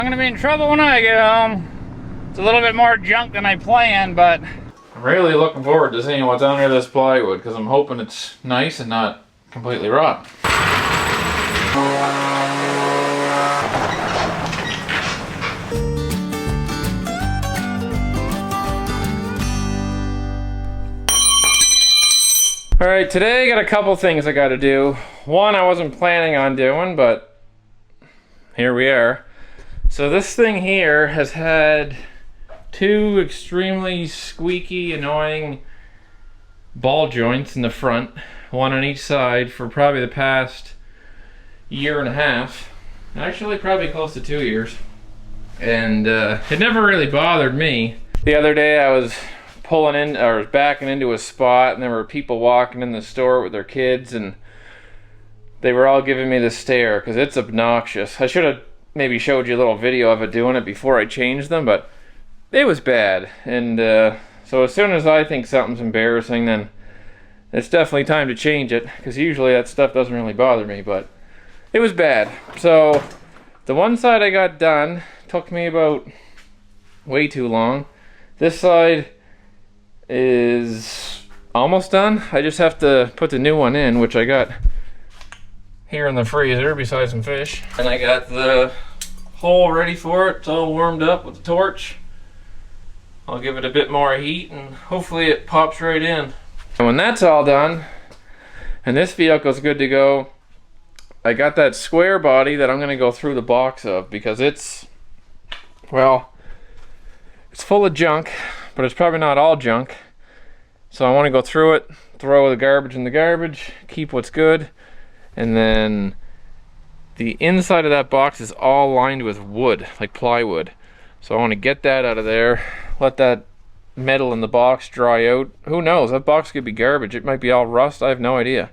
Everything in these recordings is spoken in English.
I'm gonna be in trouble when I get home. It's a little bit more junk than I planned, but I'm really looking forward to seeing what's under this plywood because I'm hoping it's nice and not completely rotten. Alright, today I got a couple things I gotta do. One I wasn't planning on doing, but here we are. So this thing here has had two extremely squeaky, annoying ball joints in the front, one on each side, for probably the past year and a half. Actually, probably close to 2 years. And it never really bothered me. The other day I was pulling in, or backing into a spot, and there were people walking in the store with their kids, and they were all giving me the stare because it's obnoxious. I should have maybe showed you a little video of it doing it before I changed them, but it was bad. And so as soon as I think something's embarrassing, then it's definitely time to change it, because usually that stuff doesn't really bother me, but it was bad. So the one side I got done took me about way too long. This side is almost done. I just have to put the new one in, which I got here in the freezer beside some fish. And I got the hole ready for it. It's all warmed up with the torch. I'll give it a bit more heat and hopefully it pops right in. And when that's all done and this vehicle's good to go, I got that square body that I'm going to go through the box of, because it's, well, it's full of junk, but it's probably not all junk. So I want to go through it, throw the garbage in the garbage, keep what's good, and then the inside of that box is all lined with wood, like plywood. So I want to get that out of there, let that metal in the box dry out. Who knows, that box could be garbage. It might be all rust, I have no idea.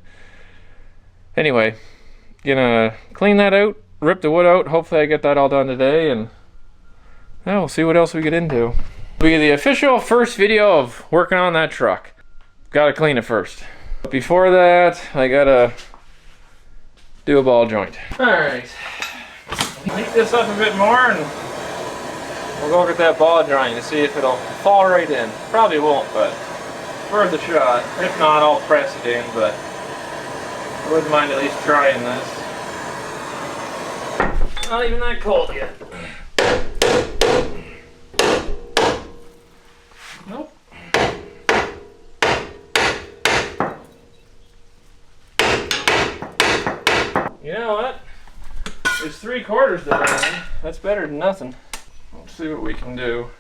Anyway, gonna clean that out, rip the wood out. Hopefully I get that all done today, and yeah, we'll see what else we get into. It'll be the official first video of working on that truck. Gotta clean it first. But before that, I gotta do a ball joint. Alright, heat this up a bit more and we'll go look at that ball joint to see if it'll fall right in. Probably won't, but worth a shot. If not, I'll press it in, but I wouldn't mind at least trying this. Not even that cold yet. Nope. You know what? It's 3/4 the burn. That's better than nothing. Let's see what we can do.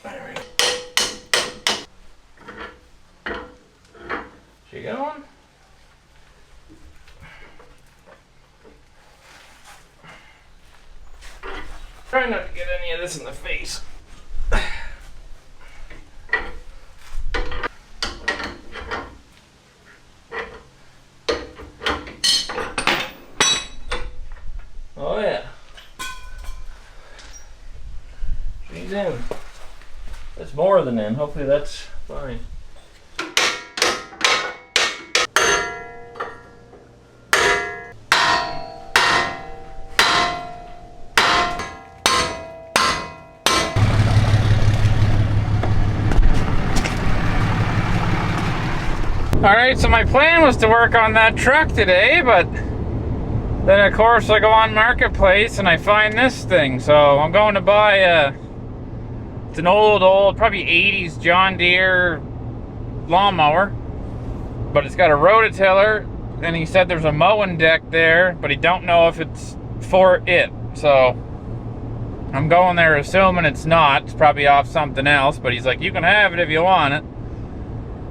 There we go. She going? Try not to get any of this in the face. Oh yeah. She's in. That's more than in. Hopefully that's fine. Alright, so my plan was to work on that truck today, but then of course I go on Marketplace and I find this thing. So I'm going to buy it's an old, probably 80s John Deere lawnmower, but it's got a rototiller, and he said there's a mowing deck there, but he don't know if it's for it. So I'm going there assuming it's not. It's probably off something else, but he's like, you can have it if you want it.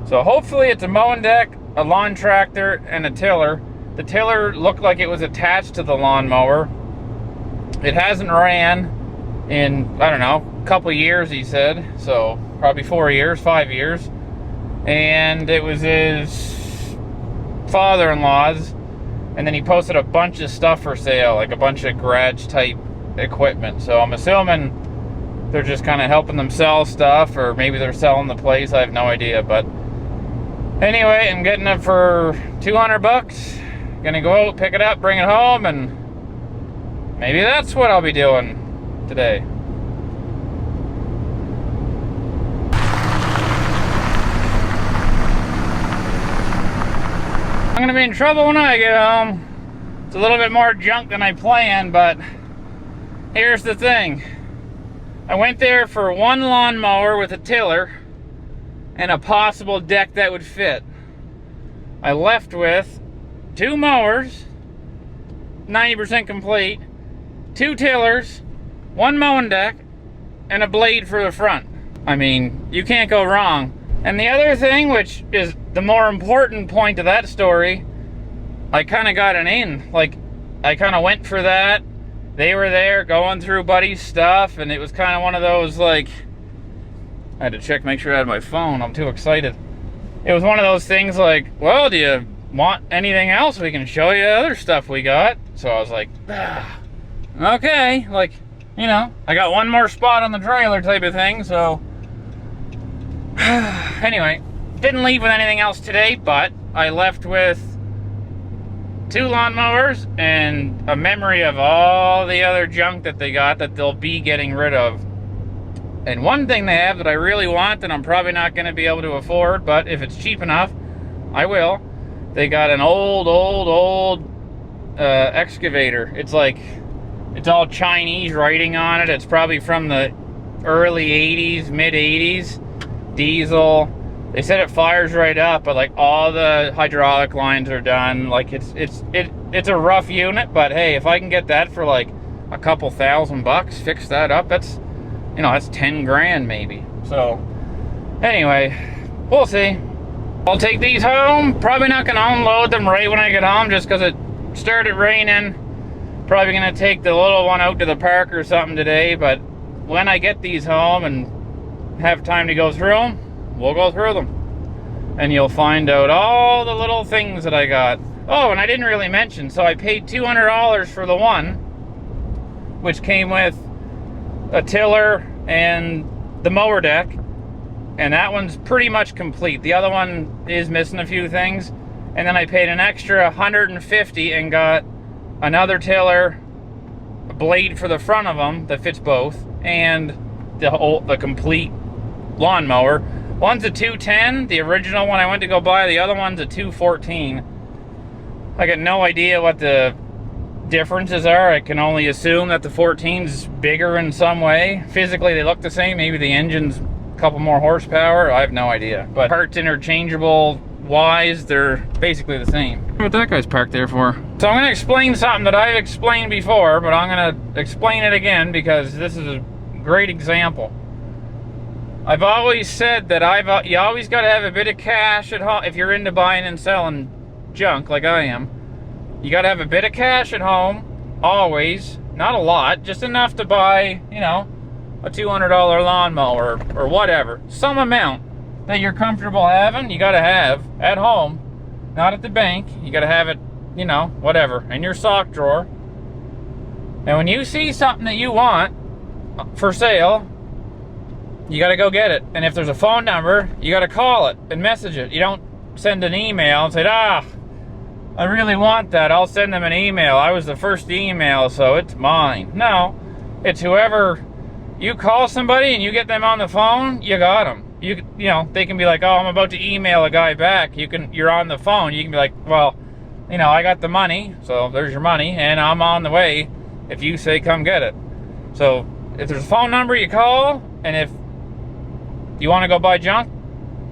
So hopefully it's a mowing deck, a lawn tractor, and a tiller. The tiller looked like it was attached to the lawnmower. It hasn't ran in, I don't know, a couple years, he said. So probably 4 years, 5 years. And it was his father-in-law's. And then he posted a bunch of stuff for sale, like a bunch of garage type equipment. So I'm assuming they're just kind of helping them sell stuff, or maybe they're selling the place. I have no idea. But anyway, I'm getting it for 200 bucks. Gonna go out, pick it up, bring it home, and maybe that's what I'll be doing today. I'm gonna be in trouble when I get home. It's a little bit more junk than I planned, but here's the thing. I went there for one lawnmower with a tiller and a possible deck that would fit. I left with 2 mowers, 90% complete, 2 tillers, 1 mowing deck, and a blade for the front. I mean, you can't go wrong. And the other thing, which is the more important point of that story, I kind of got an in. Like, I kind of went for that. They were there going through Buddy's stuff, and it was kind of one of those, like, I had to check, make sure I had my phone. I'm too excited. It was one of those things like, well, do you want anything else? We can show you other stuff we got. So I was like, okay, like, you know, I got one more spot on the trailer type of thing, so anyway, didn't leave with anything else today, but I left with 2 lawnmowers and a memory of all the other junk that they got that they'll be getting rid of. And one thing they have that I really want, and I'm probably not going to be able to afford, but if it's cheap enough, I will. They got an old excavator. It's like, it's all Chinese writing on it. It's probably from the early 80s, mid 80s. Diesel. They said it fires right up, but like all the hydraulic lines are done. Like it's a rough unit, but hey, if I can get that for like a couple $1,000, fix that up, that's, you know, that's 10 grand maybe. So anyway, we'll see. I'll take these home. Probably not gonna unload them right when I get home, just because it started raining. Probably gonna take the little one out to the park or something today, but when I get these home and have time to go through them, we'll go through them. And you'll find out all the little things that I got. Oh, and I didn't really mention, so I paid $200 for the one, which came with a tiller and the mower deck. And that one's pretty much complete. The other one is missing a few things. And then I paid an extra $150 and got another tiller, a blade for the front of them that fits both, and the complete lawnmower. One's a 210, the original one I went to go buy. The other one's a 214. I got no idea what the differences are. I can only assume that the 14's bigger in some way. Physically they look the same. Maybe the engine's a couple more horsepower. I have no idea. But parts interchangeable wise, they're basically the same. What that guy's parked there for? So I'm going to explain something that I've explained before, but I'm going to explain it again because this is a great example. I've always said that you always got to have a bit of cash at home if you're into buying and selling junk like I am. You got to have a bit of cash at home, always. Not a lot, just enough to buy, you know, a $200 lawnmower or whatever. Some amount that you're comfortable having, you got to have at home, not at the bank. You got to have it, you know, whatever, in your sock drawer. And when you see something that you want for sale, you got to go get it. And if there's a phone number, you got to call it and message it. You don't send an email and say, I really want that. I'll send them an email. I was the first email, so it's mine. No, it's whoever. You call somebody and you get them on the phone, you got them. You know, they can be like, oh, I'm about to email a guy back. You're on the phone. You can be like, well, you know, I got the money, so there's your money, and I'm on the way if you say come get it. So if there's a phone number, you call, and if you want to go buy junk,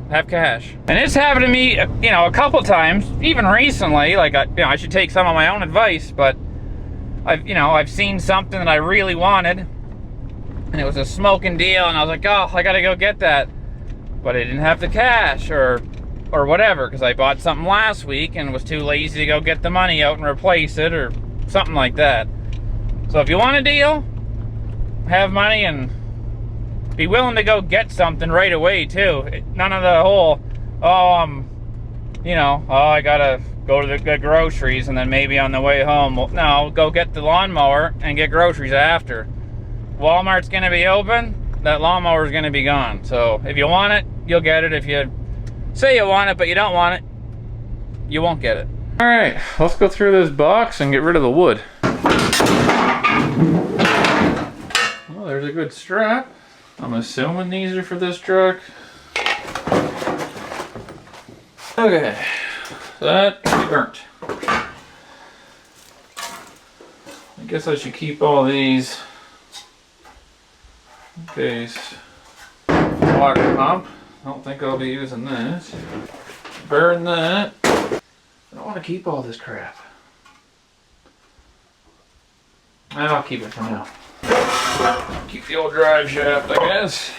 have cash. And it's happened to me, you know, a couple times, even recently. Like, I should take some of my own advice, but I've seen something that I really wanted, and it was a smoking deal, and I was like, oh, I gotta go get that, but I didn't have the cash or whatever, because I bought something last week and was too lazy to go get the money out and replace it or something like that. So if you want a deal, have money and be willing to go get something right away too. None of the whole, I gotta go to the groceries and then maybe on the way home. Well, no, go get the lawnmower and get groceries after. Walmart's gonna be open. that lawnmower is going to be gone. So if you want it, you'll get it. If you say you want it but you don't want it, you won't get it. All right, let's go through this box and get rid of the wood. Well, there's a good strap. I'm assuming these are for this truck. Okay, so that can be burnt. I guess I should keep all these in case. Water pump. I don't think I'll be using this. Burn that. I don't want to keep all this crap. I'll keep it for now. Keep the old drive shaft, I guess.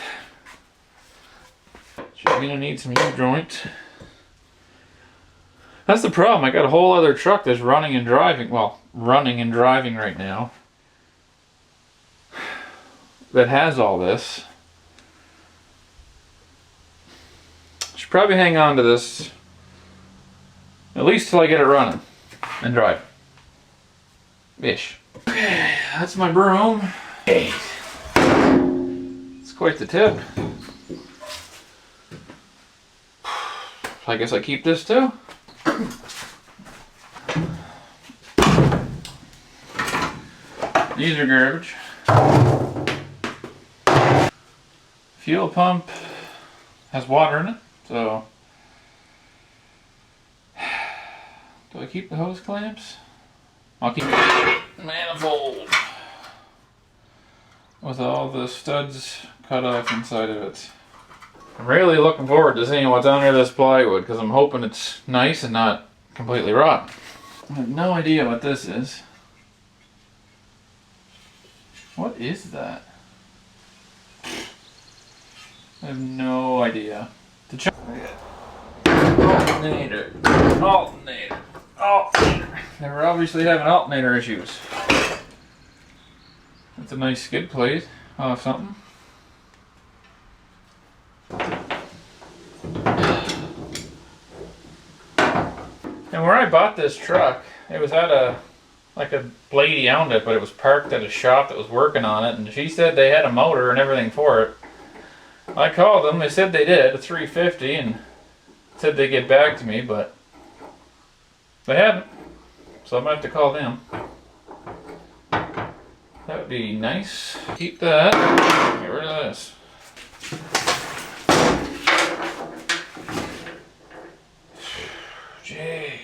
She's gonna need some U-joint. That's the problem. I got a whole other truck that's running and driving. Well, running and driving right now. That has all this. Should probably hang on to this at least till I get it running and drive. Ish. Okay, that's my broom. Hey. It's quite the tip. I guess I keep this too. These are garbage. Fuel pump has water in it, so do I keep the hose clamps? I'll keep the manifold with all the studs cut off inside of it. I'm really looking forward to seeing what's under this plywood because I'm hoping it's nice and not completely rotten. I have no idea what this is. What is that? I have no idea. Alternator. Alternator. Alternator. They were obviously having alternator issues. That's a nice skid plate off something. And where I bought this truck, it was at a lady owned it, but it was parked at a shop that was working on it, and she said they had a motor and everything for it. I called them, they said they did, a 350, and said they'd get back to me, but they hadn't. So I'm gonna have to call them. That would be nice. Keep that. Get rid of this. Gee.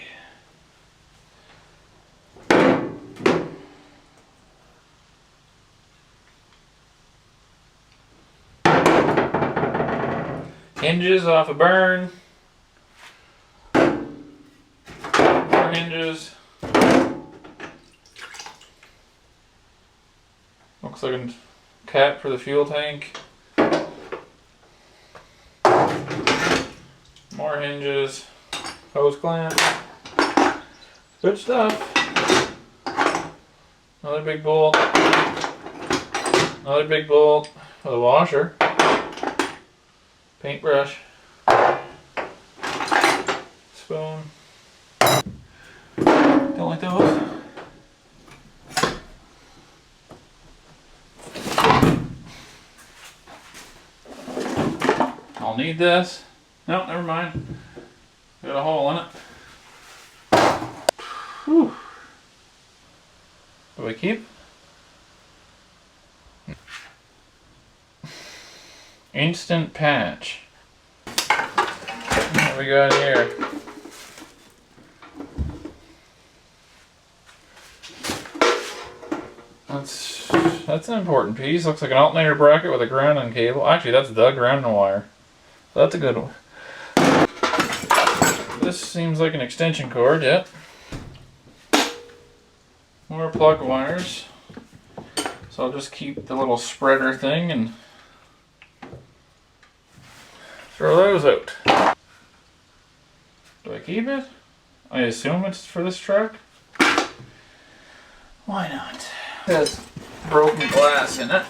Hinges off a burn. More hinges. Looks like a cap for the fuel tank. More hinges. Hose clamp. Good stuff. Another big bolt. Another big bolt with a washer. Paintbrush. Spoon. Don't like those. I'll need this. No, never mind. Got a hole in it. Whew. Do I keep? Instant patch. What we got here? That's an important piece. Looks like an alternator bracket with a grounding cable. Actually, that's the grounding wire. So that's a good one. This seems like an extension cord, yep. More plug wires. So I'll just keep the little spreader thing and throw those out. Do I keep it? I assume it's for this truck. Why not? It has broken glass in it.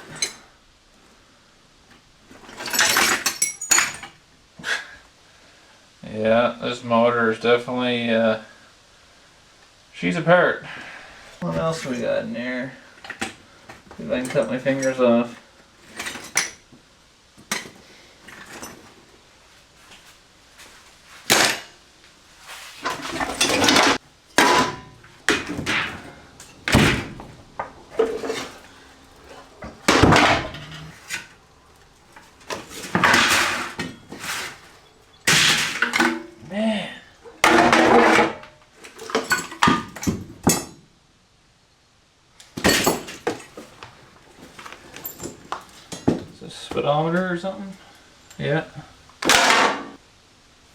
Yeah, this motor is definitely, she's apart. What else we got in there? See if I can cut my fingers off. speedometer or something. Yeah.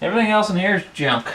Everything else in here is junk.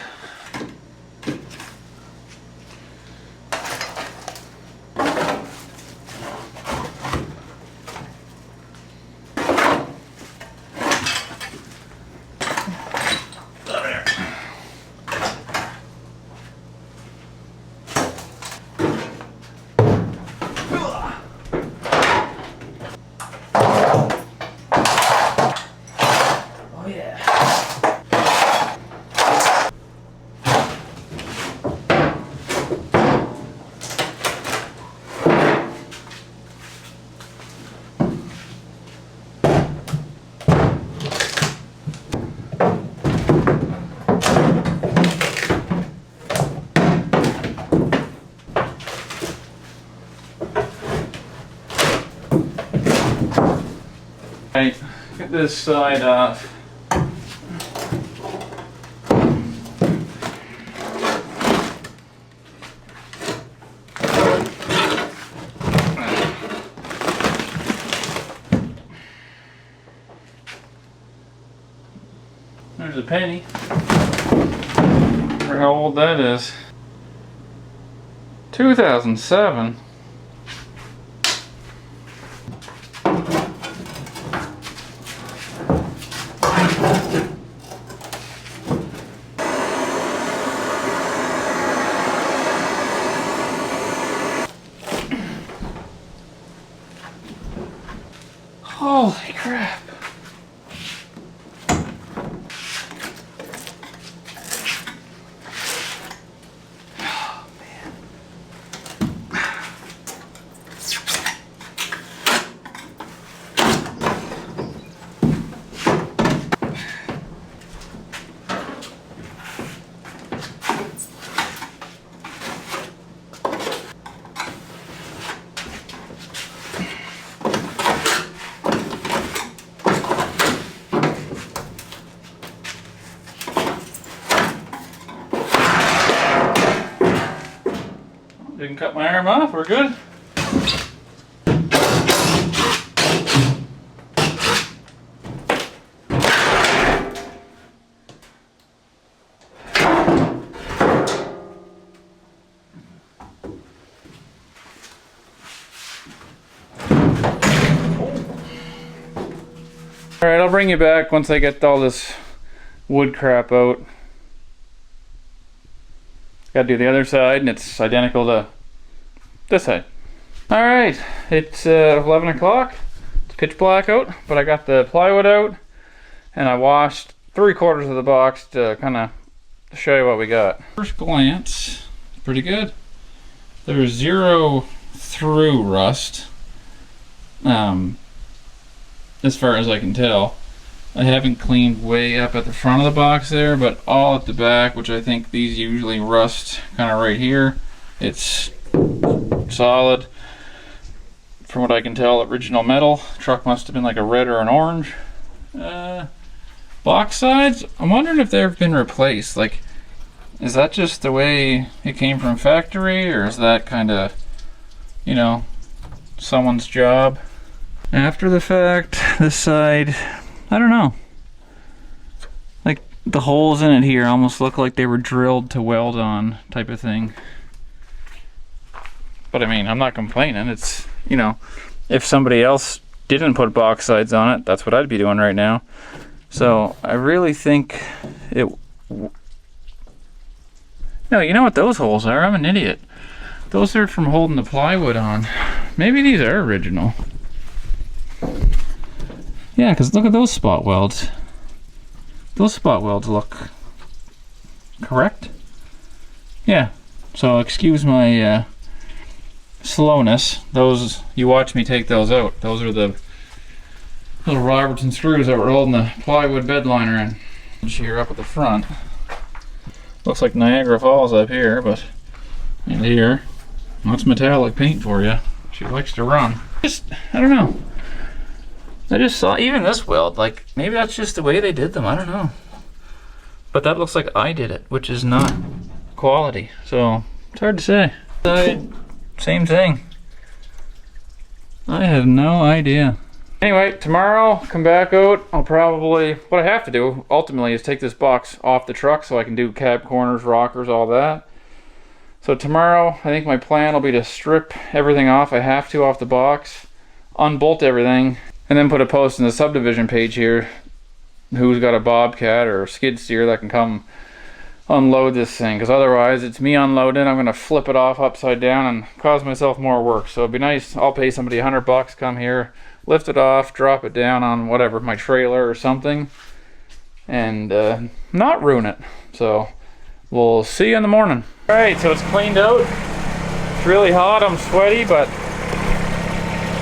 Right, get this side off. There's a penny. For how old that is. 2007. Holy crap. Oh, man. Didn't cut my arm off, we're good. Alright, I'll bring you back once I get all this wood crap out. Gotta do the other side, and it's identical to this side. Alright, it's 11 o'clock. It's pitch black out, but I got the plywood out, and I washed 3/4 of the box to kind of show you what we got. First glance, pretty good. There's zero through rust, as far as I can tell. I haven't cleaned way up at the front of the box there, but all at the back, which I think these usually rust kind of right here. It's solid. From what I can tell, original metal. Truck must have been like a red or an orange. Box sides, I'm wondering if they've been replaced. Like, is that just the way it came from factory, or is that kind of, you know, someone's job? After the fact, this side, I don't know. Like, the holes in it here almost look like they were drilled to weld on, type of thing. But I mean, I'm not complaining. It's, you know, if somebody else didn't put box sides on it, that's what I'd be doing right now. So I really think it... No, you know what those holes are? I'm an idiot. Those are from holding the plywood on. Maybe these are original. Yeah, because look at those spot welds. Those spot welds look correct. Yeah, so excuse my slowness. Those, you watch me take those out. Those are the little Robertson screws that were holding the plywood bed liner in. Here up at the front. Looks like Niagara Falls up here, but and here. That's metallic paint for you. She likes to run. Just, I don't know. I just saw even this weld, like maybe that's just the way they did them, I don't know. But that looks like I did it, which is not quality. So it's hard to say. Same thing. I have no idea. Anyway, tomorrow, come back out. I'll probably, what I have to do ultimately is take this box off the truck so I can do cab corners, rockers, all that. So tomorrow, I think my plan will be to strip everything off I have to off the box, unbolt everything, and then put a post in the subdivision page here. Who's got a bobcat or a skid steer that can come unload this thing, because otherwise it's me unloading. I'm gonna flip it off upside down and cause myself more work. So it'd be nice, I'll pay somebody $100, come here, lift it off, drop it down on whatever, my trailer or something, and not ruin it. So we'll see you in the morning. All right, so it's cleaned out. It's really hot, I'm sweaty, but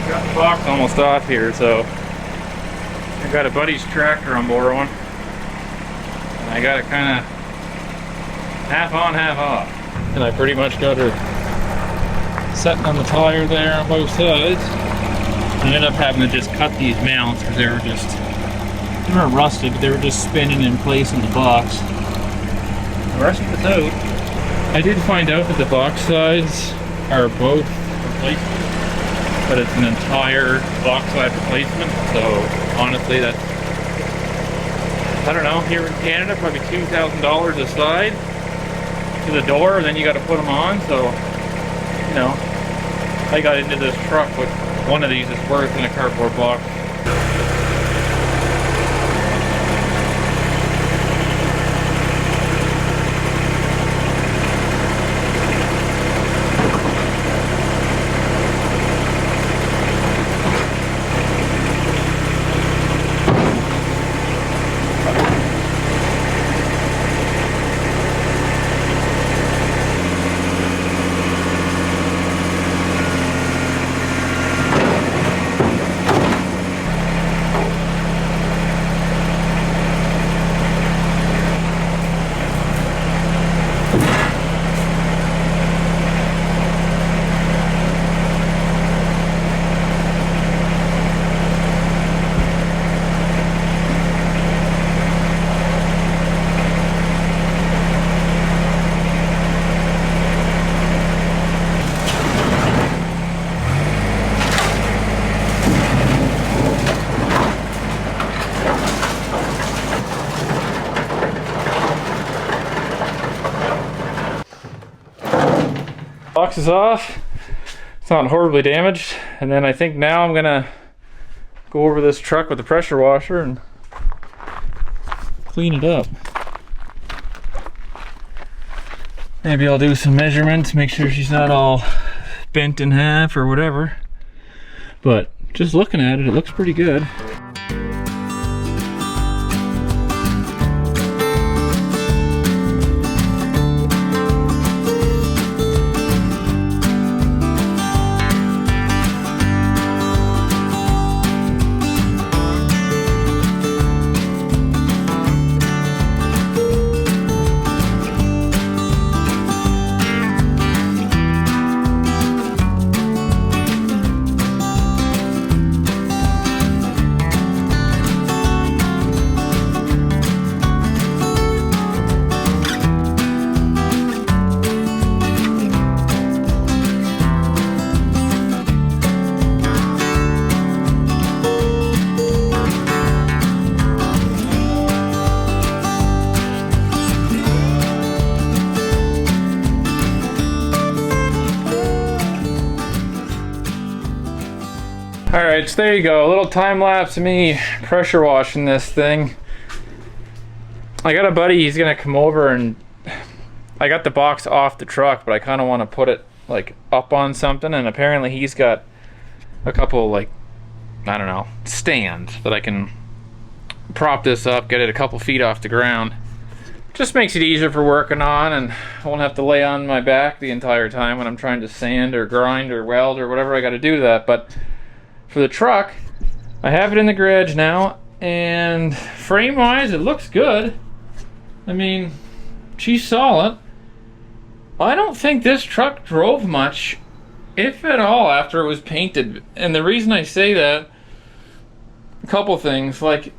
got the box almost off here. So I got a buddy's tractor I'm borrowing, and I got it kind of half on, half off. And I pretty much got her setting on the tire there on both sides. I ended up having to just cut these mounts because they weren't rusted, but they were just spinning in place in the box. The rest of it's out. I did find out that the box sides are both replacement, but it's an entire box side replacement. So honestly, that's, I don't know, here in Canada, probably $2,000 a side to the door, and then you got to put them on. So, you know, I got into this truck with one of these is worth in a cardboard box. Box is off. It's not horribly damaged. And then I think now I'm gonna go over this truck with the pressure washer and clean it up. Maybe I'll do some measurements, make sure she's not all bent in half or whatever. But just looking at it, it looks pretty good. Alright, so there you go. A little time lapse of me pressure washing this thing. I got a buddy, he's gonna come over, and I got the box off the truck, but I kind of want to put it like up on something, and apparently he's got a couple, like, I don't know, stands that I can prop this up, get it a couple feet off the ground. Just makes it easier for working on, and I won't have to lay on my back the entire time when I'm trying to sand or grind or weld or whatever I got to do to that. But for the truck, I have it in the garage now, and frame wise it looks good. I mean, she's solid. I don't think this truck drove much, if at all, after it was painted. And the reason I say that, a couple things, like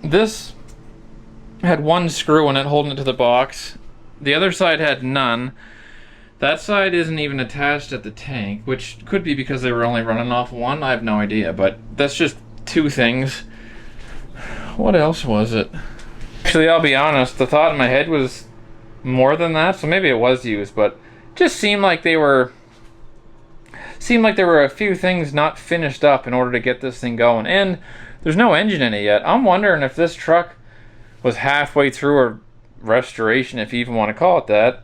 this had one screw in it holding it to the box, the other side had none. That side isn't even attached at the tank, which could be because they were only running off one. I have no idea, but that's just two things. What else was it? Actually, I'll be honest, the thought in my head was more than that, so maybe it was used, but it just seemed like there were a few things not finished up in order to get this thing going. And there's no engine in it yet. I'm wondering if this truck was halfway through a restoration, if you even want to call it that,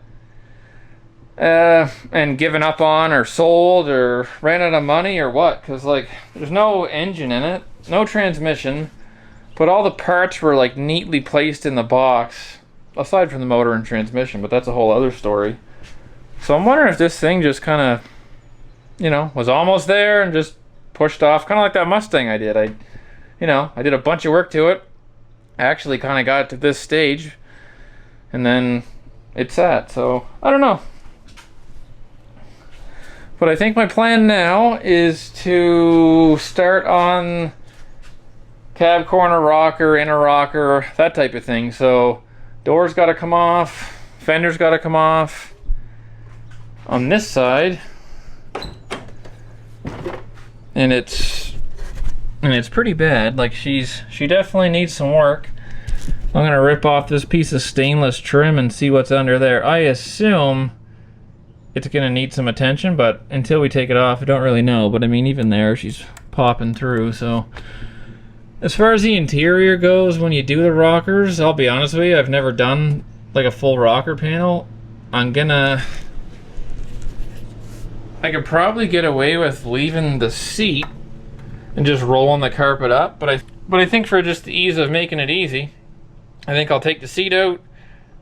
and given up on or sold or ran out of money or what, because like there's no engine in it, no transmission, but all the parts were like neatly placed in the box, aside from the motor and transmission, but that's a whole other story. So I'm wondering if this thing just kind of, you know, was almost there and just pushed off, kind of like that Mustang I did. I did a bunch of work to it. I actually kind of got it to this stage, and then it sat. So I don't know. But I think my plan now is to start on cab corner rocker, inner rocker, that type of thing. So doors got to come off, fenders got to come off. On this side, and it's pretty bad. Like she definitely needs some work. I'm gonna rip off this piece of stainless trim and see what's under there. I assume it's gonna need some attention, but until we take it off, I don't really know. But I mean, even there, she's popping through. So as far as the interior goes, when you do the rockers, I'll be honest with you, I've never done like a full rocker panel. I could probably get away with leaving the seat and just rolling the carpet up, but I think for just the ease of making it easy, I think I'll take the seat out.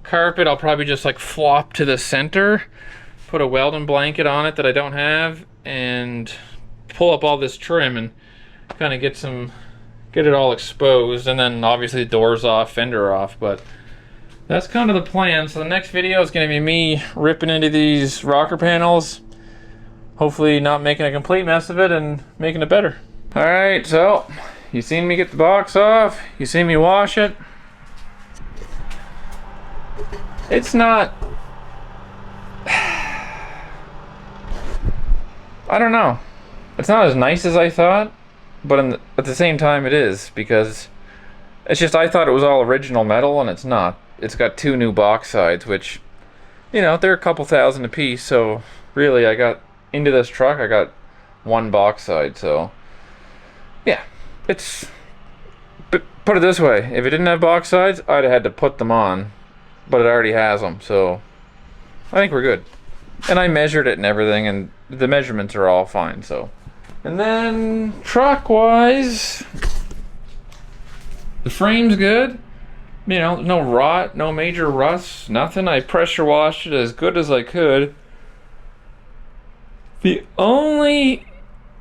Carpet, I'll probably just like flop to the center, put a welding blanket on it that I don't have, and pull up all this trim and kind of get it all exposed, and then obviously the doors off, fender off. But that's kind of the plan. So the next video is going to be me ripping into these rocker panels, hopefully not making a complete mess of it and making it better. All right, so you seen me get the box off, you seen me wash it. It's not, I don't know, it's not as nice as I thought, but at the same time it is, because it's just, I thought it was all original metal and it's not. It's got two new box sides, which, you know, they're a couple thousand a piece, so really I got into this truck, I got one box side. So yeah, but put it this way, if it didn't have box sides, I'd have had to put them on, but it already has them, so I think we're good. And I measured it and everything, and the measurements are all fine. So, and then truck wise, the frame's good, you know, no rot, no major rust, nothing. I pressure washed it as good as I could. The only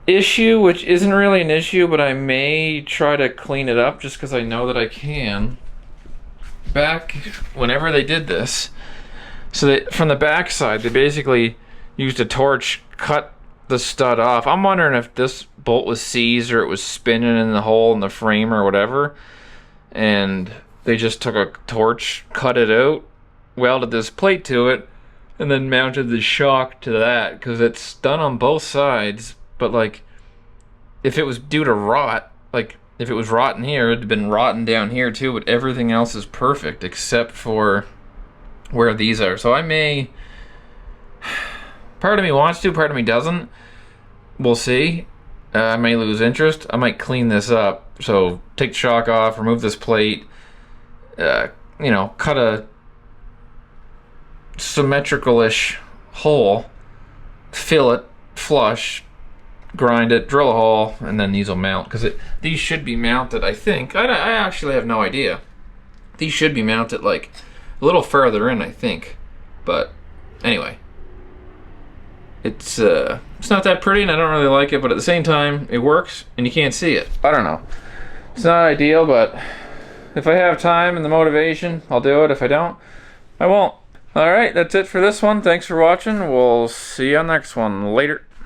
issue, which isn't really an issue, but I may try to clean it up just because I know that I can. Back whenever they did this, so from the back side, they basically used a torch, cut the stud off. I'm wondering if this bolt was seized or it was spinning in the hole in the frame or whatever, and they just took a torch, cut it out, welded this plate to it, and then mounted the shock to that, because it's done on both sides. But like, if it was due to rot, like if it was rotten here, it'd have been rotten down here too, but everything else is perfect except for where these are. So I may, part of me wants to, part of me doesn't. We'll see. I may lose interest. I might clean this up. So take the shock off, remove this plate, you know, cut a symmetrical-ish hole, fill it, flush, grind it, drill a hole, and then these will mount, because these should be mounted, I think. I actually have no idea. These should be mounted like a little further in, I think. But anyway, it's not that pretty, and I don't really like it, but at the same time, it works, and you can't see it. I don't know. It's not ideal, but if I have time and the motivation, I'll do it. If I don't, I won't. Alright, that's it for this one. Thanks for watching. We'll see you on the next one. Later.